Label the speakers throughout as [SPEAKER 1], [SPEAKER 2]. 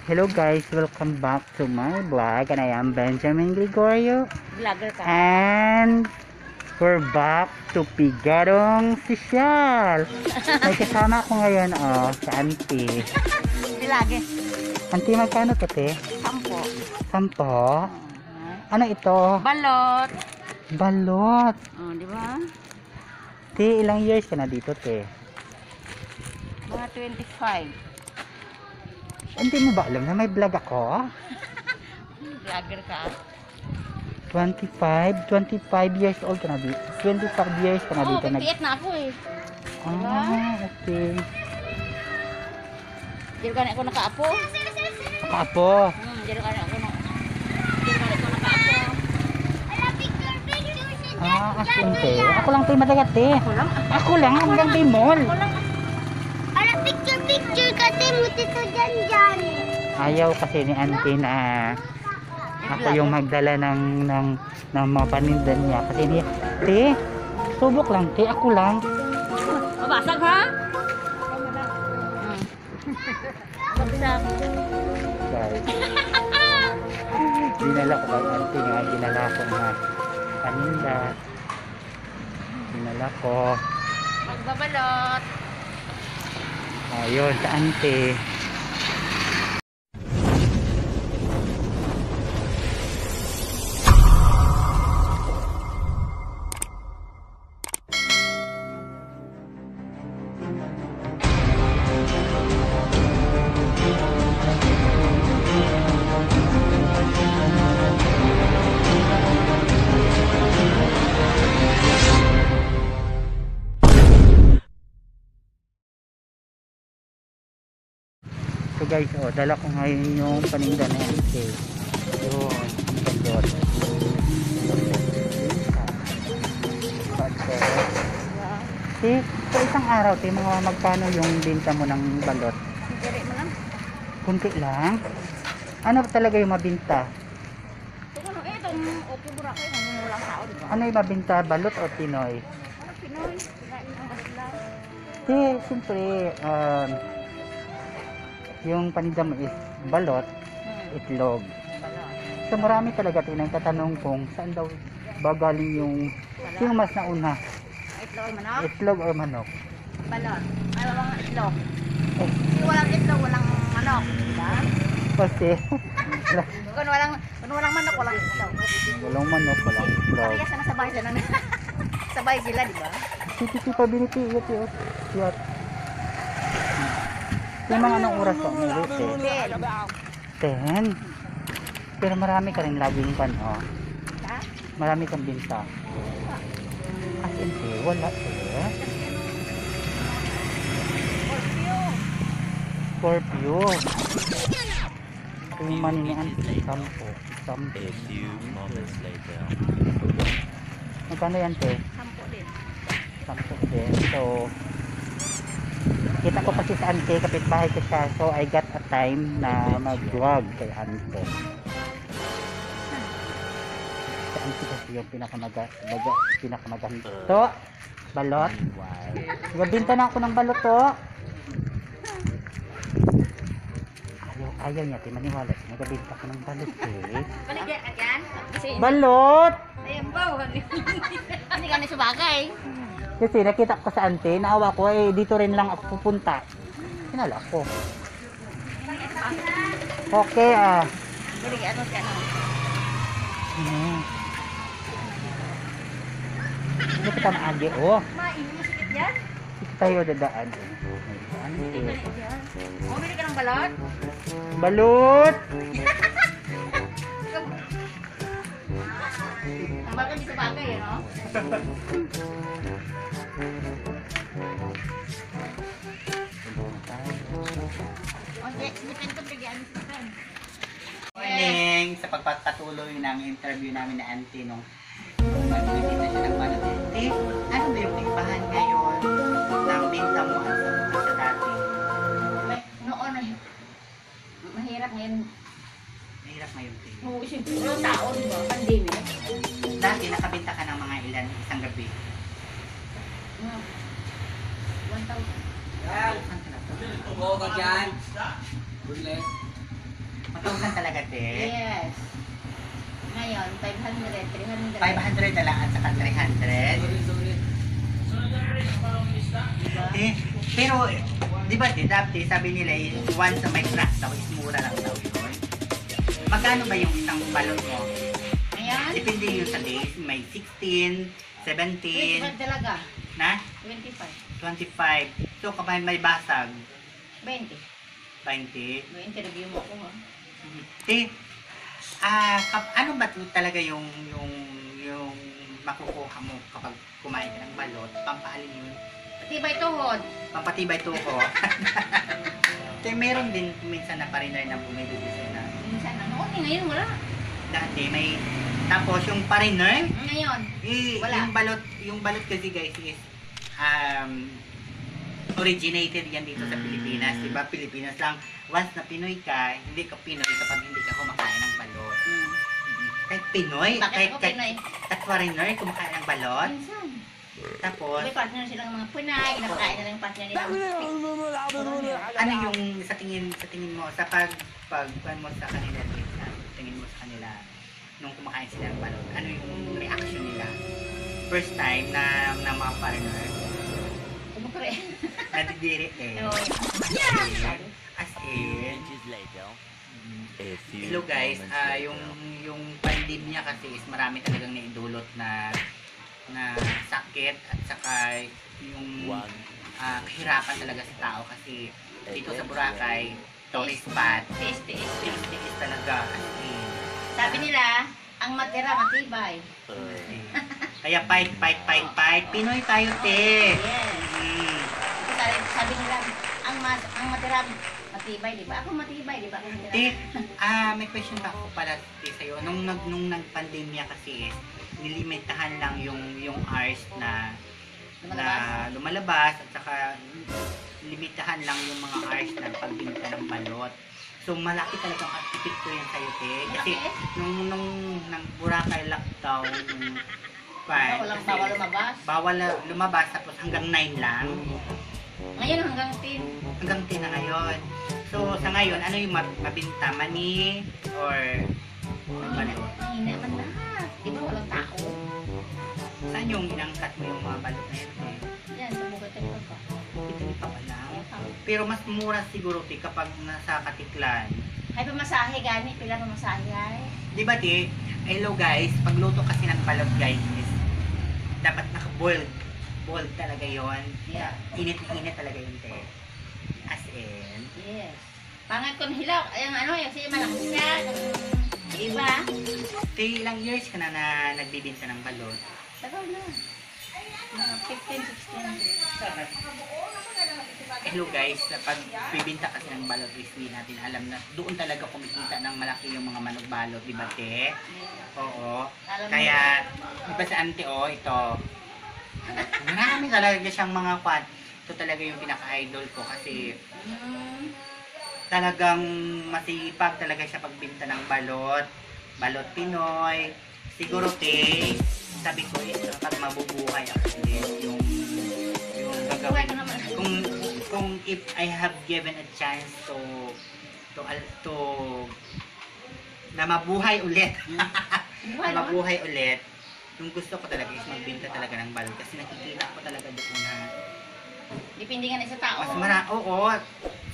[SPEAKER 1] Hello guys, welcome back to my vlog and I am Benjamin Gregorio.
[SPEAKER 2] Vlogger ka.
[SPEAKER 1] And we're back to Pigarong Social. May kasama ako ngayon si Auntie.
[SPEAKER 2] Lagi.
[SPEAKER 1] Auntie, magkano to te?
[SPEAKER 2] 10.
[SPEAKER 1] 10? Ano ito?
[SPEAKER 2] Balot.
[SPEAKER 1] Balot.
[SPEAKER 2] Oh, di ba?
[SPEAKER 1] Te, ilang years ka na dito te?
[SPEAKER 2] Mga 25.
[SPEAKER 1] Hindi mo ba alam na may vlog ako?
[SPEAKER 2] Vlogger ka.
[SPEAKER 1] 25 years old ka na dito. 25 years ka na
[SPEAKER 2] Oh,
[SPEAKER 1] dito.
[SPEAKER 2] 58 na ako eh.
[SPEAKER 1] Okay.
[SPEAKER 2] Dito ka na ako nakaapo.
[SPEAKER 1] Kaapo.
[SPEAKER 2] Dito ka na ako nakaapo.
[SPEAKER 1] Asunte. Ako lang tayo madagat eh.
[SPEAKER 2] Ako lang.
[SPEAKER 1] Ako lang hanggang timol.
[SPEAKER 2] Ako lang.
[SPEAKER 3] Ala, picture kasi mo dito dyan.
[SPEAKER 1] Ayaw kasi ni Auntie na ako yung magdala ng mga panindan niya. Kasi niya, te, subok lang, te, ako lang.
[SPEAKER 2] Mabasag ha? Mabasag.
[SPEAKER 1] Guys. Dinala ko kay Auntie nga, dinala ko na paninda. Dinala ko.
[SPEAKER 2] Magbabalot.
[SPEAKER 1] Ayun, sa Auntie. So guys, dala ko ngayon yung paninda na yan. Okay. Yun, ang bandot. Sa isang araw, mga magkano yung binta mo ng balot?
[SPEAKER 2] Diri mo lang.
[SPEAKER 1] Kunti lang? Ano talaga yung mabinta?
[SPEAKER 2] Siguro itong okay bura ko yung walang tao, di ba?
[SPEAKER 1] Ano yung mabinta? Balot o Pinoy?
[SPEAKER 2] Ano Pinoy? Kinain ng kasla.
[SPEAKER 1] Siyempre, yung paninda mo is balot, itlog.
[SPEAKER 2] Balot.
[SPEAKER 1] So marami talaga tatanong kung saan daw ba galing yung mas nauna,
[SPEAKER 2] Itlog manok?
[SPEAKER 1] itlog or manok.
[SPEAKER 2] Balot. Ay, walang itlog. Kung walang itlog, walang manok. Diba?
[SPEAKER 1] Kasi
[SPEAKER 2] Kung walang manok, walang itlog.
[SPEAKER 1] walang manok, walang itlog.
[SPEAKER 2] Parehas na sabay sila. Sabay sila, di ba?
[SPEAKER 1] Titi pa biniti, yat. Yung mga anong oras ko, umuwi 10. Pero marami ka rin laging
[SPEAKER 2] Ha?
[SPEAKER 1] marami kang binta. As in, wala Scorpio. Yung maninian, 10.
[SPEAKER 4] A few moments later.
[SPEAKER 1] Magkano yan, te?
[SPEAKER 2] 10 din.
[SPEAKER 1] 10 din. So, kita ko kasi sa Ante, kapitbahay ko siya. So, I got a time na mag-vlog kay Ante. Sa Ante kasi yung pinakamaganda. Balot. Nagbinta na ako ng balot to. Ayaw niya, maniwala. Nagbinta ko ng balot eh.
[SPEAKER 2] Baligyan ka yan?
[SPEAKER 1] Balot!
[SPEAKER 2] Ayun ba? Hindi ka na subagay.
[SPEAKER 1] Kasi nakita ko sa Ante, naawa ko dito rin lang ako pupunta. Sinala ko. Okay
[SPEAKER 2] Baligyan ano siya, no?
[SPEAKER 1] Hindi kita maagi
[SPEAKER 2] Masakit yan?
[SPEAKER 1] Hindi tayo dadaan. Ante.
[SPEAKER 2] Bumili ka ng balot?
[SPEAKER 1] Balot!
[SPEAKER 2] Ang bakal di subagay, no? Okay, depende ko baligyan sa friend.
[SPEAKER 1] Morning! Sa pagpapatuloy ng interview namin na Auntie nung magbibita siya ng balot. Auntie, ano ba yung ibahan ngayon ng binta mo sa dati?
[SPEAKER 2] Noon ay mahirap ngayon.
[SPEAKER 1] Mahirap ngayon, Te.
[SPEAKER 2] Oo, siyempre, walang tao, di ba? Pandemic.
[SPEAKER 1] Dati nakabinta ka ng mga ilan isang gabi.
[SPEAKER 2] 1,000.
[SPEAKER 1] Saan ka na to?
[SPEAKER 5] Tumo ka dyan. Burles.
[SPEAKER 1] Matusan talaga, te.
[SPEAKER 2] Yes. Ngayon, 500, 300.
[SPEAKER 1] 500 na lang at saka 300.
[SPEAKER 2] Diba?
[SPEAKER 1] Pero, di ba, dati sabi nila, once na may crack daw, is mura lang daw yun. Magkano ba yung isang balon mo?
[SPEAKER 2] Ngayon,
[SPEAKER 1] Depende yun sa days. May 16, 17,
[SPEAKER 2] 25 talaga.
[SPEAKER 1] na
[SPEAKER 2] 25.
[SPEAKER 1] 25. So, kapag may basag,
[SPEAKER 2] 20.
[SPEAKER 1] 20.
[SPEAKER 2] May interview mo ko, ha?
[SPEAKER 1] Ano ba talaga yung makukuha mo kapag kumain ka ng balot? Pampahalin yun?
[SPEAKER 2] Patibay tuhod.
[SPEAKER 1] Pampatibay tuko. Meron din minsan na parinoy na bumibili na
[SPEAKER 2] Minsan, ano? Ngayon, wala.
[SPEAKER 1] dati may tapos yung parinoy
[SPEAKER 2] Ngayon, wala.
[SPEAKER 1] yung balot kasi guys is originated yan dito sa Pilipinas, diba? Pilipinas lang. Once na Pinoy ka, hindi ka Pinoy kapag hindi ka kumakain ng balot. Kahit Pinoy,
[SPEAKER 2] Bakit ako Pinoy?
[SPEAKER 1] kahit foreigner kumakain ng balot.
[SPEAKER 2] Minsan.
[SPEAKER 1] Tapos,
[SPEAKER 2] May partner silang mga punay, nakakain na lang yung partner nila.
[SPEAKER 1] ano yung sa tingin mo sa pag mo sa kanila, tingin mo sa kanila nung kumakain sila ng balot, ano yung reaction nila? First time na mga foreigner,
[SPEAKER 2] Kumukure.
[SPEAKER 1] nadidiri eh.
[SPEAKER 2] Oo.
[SPEAKER 1] As in,
[SPEAKER 4] Ages later. A few
[SPEAKER 1] hello guys,
[SPEAKER 4] moments later.
[SPEAKER 1] yung pandemya kasi is marami talagang naidulot na sakit at saka yung
[SPEAKER 4] One.
[SPEAKER 1] kahirapan talaga sa tao kasi dito sa Boracay, tourist spot, tiis talaga as in.
[SPEAKER 2] Sabi nila, ang matira matibay.
[SPEAKER 1] Kaya fight. Pinoy tayo, te.
[SPEAKER 2] Yes.
[SPEAKER 1] Mm.
[SPEAKER 2] Sabi nila, ang matira matibay, di ba? Ako matibay, di ba? Ako matira.
[SPEAKER 1] Te, may question pa ako pala sa'yo. Nung nag-pandemya kasi, nilimitahan lang yung hours na lumalabas at saka limitahan lang yung mga hours na pagbinta ng balot. So malaki talagang epekto yan sa'yo, te. Kasi nung Boracay lockdown,
[SPEAKER 2] Bawal lumabas.
[SPEAKER 1] bawal lumabas tapos hanggang 9 lang.
[SPEAKER 2] Ngayon hanggang 10.
[SPEAKER 1] Hanggang 10 na ngayon. So sa ngayon, ano yung mabinta? Mani or balot?
[SPEAKER 2] Mahina man lahat. Di ba walang tao?
[SPEAKER 1] Saan yung inangkat mo yung mga balot na yun, te?
[SPEAKER 2] Yan, sa bugat ka pa.
[SPEAKER 1] Ito pa wala. Pero mas mura siguro, te, kapag nasa Katiklan.
[SPEAKER 2] Ay, pamasahe gani. Pila pamasahe ay.
[SPEAKER 1] Di ba, te? Hello guys, pagluto kasi ng balot guys is dapat naka-boiled. Boiled talaga yon.
[SPEAKER 2] Yeah.
[SPEAKER 1] Init na init talaga yun, te. As in.
[SPEAKER 2] Yes. Pangat kong hilaw. Ay, ano, yung siya malakas siya. Iba.
[SPEAKER 1] Te, ilang years ka na nagbibinta ng balot?
[SPEAKER 2] Tagal na. Mga 15, 16.
[SPEAKER 1] Hello guys, pag bibinta kasi ng balot is hindi natin alam na doon talaga kumikita ng malaki yung mga manok balot, di ba, te? Oo.
[SPEAKER 2] Alam mo.
[SPEAKER 1] Kaya, di ba sa ante, oh, ito. Marami talaga siyang mga kwan. Ito talaga yung pinaka-idol ko kasi talagang masipag talaga siya pagbinta ng balot. Balot Pinoy. Siguro, te, sabi ko, pag mabubuhay ako din, yung
[SPEAKER 2] Buhay
[SPEAKER 1] gagawin.
[SPEAKER 2] ko naman.
[SPEAKER 1] Kung if I have given a chance to na mabuhay ulit.
[SPEAKER 2] Buhay
[SPEAKER 1] Na
[SPEAKER 2] naman.
[SPEAKER 1] mabuhay ulit. Yung gusto ko talaga is magbenta talaga ng balot kasi nakikita ko talaga doon na
[SPEAKER 2] Depende nga na sa tao.
[SPEAKER 1] oo,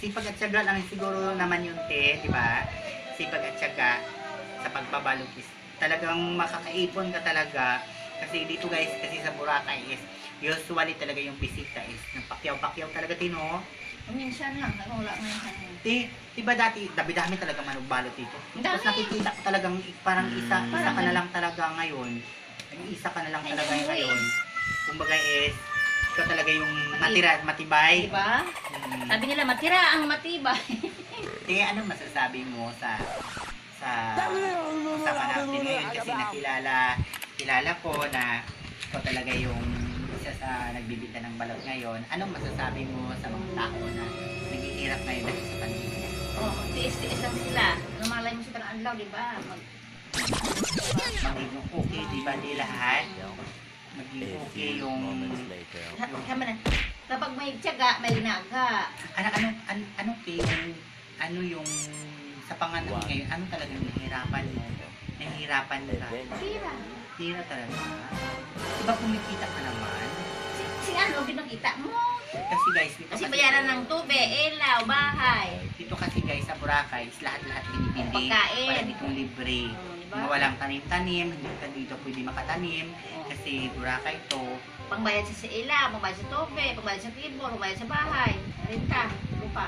[SPEAKER 1] sipag at syaga lang siguro naman yung te, di ba? Sipag at syaga sa pagbabalot is talagang makakaipon ka talaga kasi dito guys, kasi sa Boracay is usually talaga yung bisita is nagpakyaw-pakyaw talaga, tino.
[SPEAKER 2] Minsan lang. Ako wala ngayon.
[SPEAKER 1] Diba dati, dami-dami talaga manugbalot dito.
[SPEAKER 2] Ang
[SPEAKER 1] Tapos
[SPEAKER 2] dami.
[SPEAKER 1] nakikita ko talagang parang isa ka na lang talaga ngayon. Isa ka na lang talaga
[SPEAKER 2] Ay,
[SPEAKER 1] ngayon. Kumbaga is, ikaw talaga yung matibay.
[SPEAKER 2] Diba? Sabi nila, matira ang matibay.
[SPEAKER 1] Kaya ano masasabi mo sa usapan natin ngayon kasi kilala ko na ikaw talaga yung isa sa nagbibinta ng balot ngayon. Anong masasabi mo sa mga tao na naghihirap ngayon dahil sa pandemya?
[SPEAKER 2] Oh, tiis-tiis lang sila. Lumalay mo sa tanang diba?
[SPEAKER 1] Magiging okay, di ba? Di lahat. Magiging
[SPEAKER 4] A
[SPEAKER 1] okay
[SPEAKER 4] few
[SPEAKER 1] yung
[SPEAKER 4] moments later.
[SPEAKER 2] Kama na. Kapag may tiyaga, may linaga.
[SPEAKER 1] ano yung sa pangalan ngayon, ano talaga yung nahihirapan mo? Nahihirapan ka.
[SPEAKER 2] Tira.
[SPEAKER 1] Tira talaga. Diba kumikita ka naman?
[SPEAKER 2] Si ano, pinakita mo.
[SPEAKER 1] Kasi guys, dito
[SPEAKER 2] Kasi bayaran ng tubig, ilaw, bahay.
[SPEAKER 1] dito kasi guys sa Boracay, is lahat-lahat binibili.
[SPEAKER 2] Pagkain.
[SPEAKER 1] Wala ditong libre.
[SPEAKER 2] Diba?
[SPEAKER 1] Walang tanim-tanim, hindi ka dito pwede makatanim.
[SPEAKER 2] Oh.
[SPEAKER 1] Kasi Boracay to,
[SPEAKER 2] Pangbayad sa ilaw, pangbayad sa tubig, pangbayad sa tibor, pangbayad sa bahay. Renta, lupa.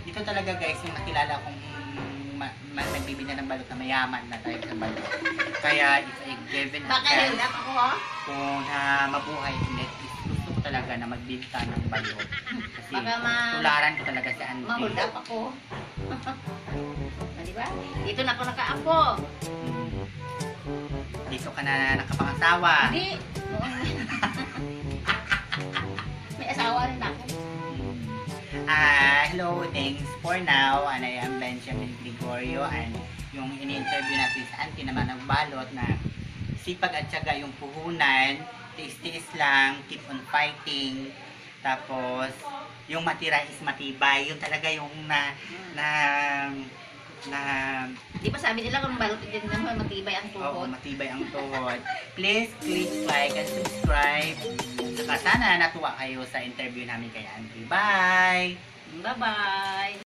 [SPEAKER 1] dito talaga guys, yung nakilala kong nagbibigay ng balot na mayaman na tayo sa balot. Kaya if I given a
[SPEAKER 2] Baka
[SPEAKER 1] chance,
[SPEAKER 2] yun, ako oh.
[SPEAKER 1] kung mabuhay ulit, is gusto ko talaga na magbinta ng balot. Kasi
[SPEAKER 2] Baka
[SPEAKER 1] tularan ko talaga si Auntie.
[SPEAKER 2] Mahold up ako. Diba? Dito na ako nakaapo.
[SPEAKER 1] Dito ka na nakapangasawa.
[SPEAKER 2] Hindi. May asawa rin ako.
[SPEAKER 1] Hello, thanks for now. And I am Benjamin Gregorio. And yung in-interview natin sa Auntie naman ng balot na sipag at syaga yung puhunan, tiis-tiis lang, keep on fighting. Tapos, yung matira is matibay. Yung talaga yung na
[SPEAKER 2] Di ba sabi nila kung balot din naman matibay ang
[SPEAKER 1] oo,
[SPEAKER 2] tuhod?
[SPEAKER 1] matibay ang tuhod. Please click like and subscribe. Saka sana natuwa kayo sa interview namin kay Auntie. Bye!
[SPEAKER 2] Bye-bye!